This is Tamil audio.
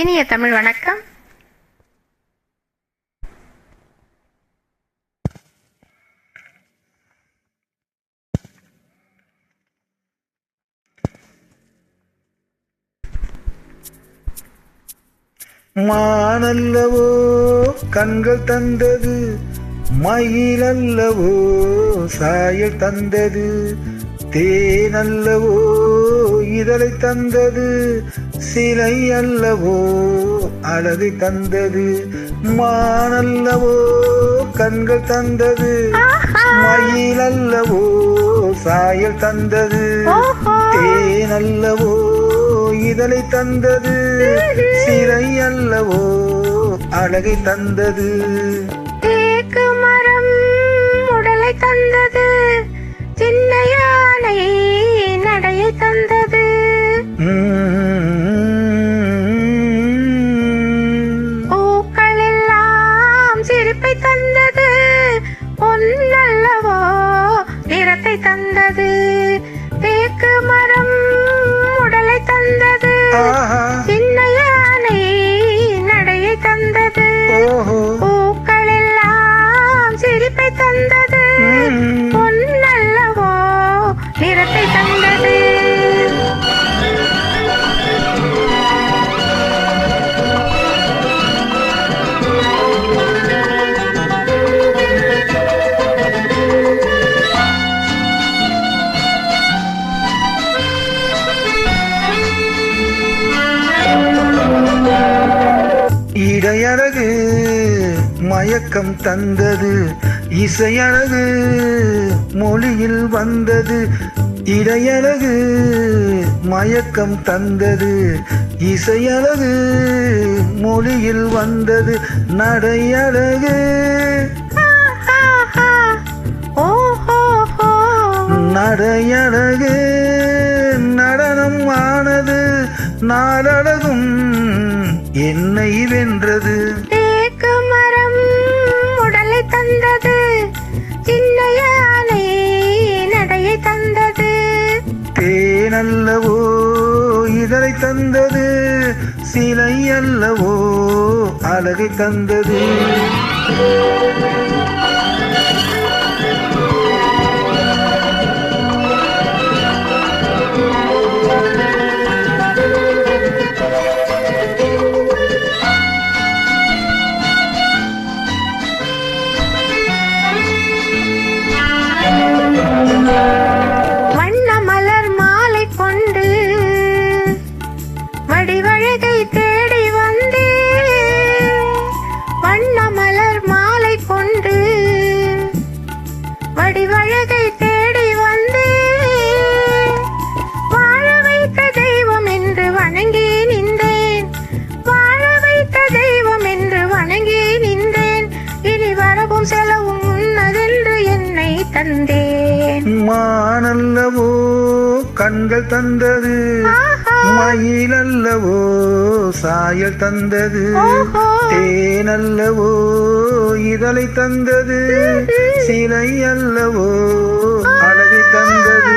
இனிய தமிழ் வணக்கம். மானல்லவோ கண்கள் தந்தது, மயிலல்லவோ சாயல் தந்தது, தேனல்லவோ இதழை தந்தது, சிலை அல்லவோ அழகை தந்தது. மானல்லவோ கண்கள் தந்தது, மயிலல்லவோ சாயல் தந்தது, தேனல்லவோ இதழை தந்தது, சிலை அல்லவோ அழகை தந்தது. தேக்கு மரம் உடலை தந்தது, சின்ன யானை நடையை தந்தது. பூக்கள் எல்லாம் சிரிப்பை தந்தது, பொன்னல்லவோ நிறத்தை தந்தது. தேக்கு மரம் உடலை தந்தது, சின்ன யானை நடையை தந்தது. பூக்கள் எல்லாம் சிரிப்பை தந்தது, பொன்னல்லவோ நிறத்தை தந்தது. இடையழகு மயக்கம் தந்தது, இசையழகு மொழியில் வந்தது. இடையழகு மயக்கம் தந்தது, இசையழகு மொழியில் வந்தது. நடையழகு நடையழகு நடனம் ஆனது, நாளழகும் என்னை வென்றது. தேக்கு மரம் உடலை தந்தது, சின்ன யானை நடையை தந்தது. தேனல்லவோ இதழை தந்தது, சிலை அல்லவோ அழகை தந்தது. வண்ண மலர் மாலை கொண்டு வடிவழகை தேடி வந்தே, வண்ண மலர் மாலை கொண்டு வடிவழகை தேடி வந்தே. வாழ வைத்த தெய்வம் என்று வணங்கி நின்றேன், வாழ வைத்த தெய்வம் என்று வணங்கி நின்றேன். இனி வரவும் செலவும் உன்னதென்று என்னை தந்தேன். மானல்லவோ கண்கள் தந்தது, மயிலல்லவோ சாயல் தந்தது, தேனல்லவோ இதழை தந்தது, சிலை அல்லவோ அழகை தந்தது.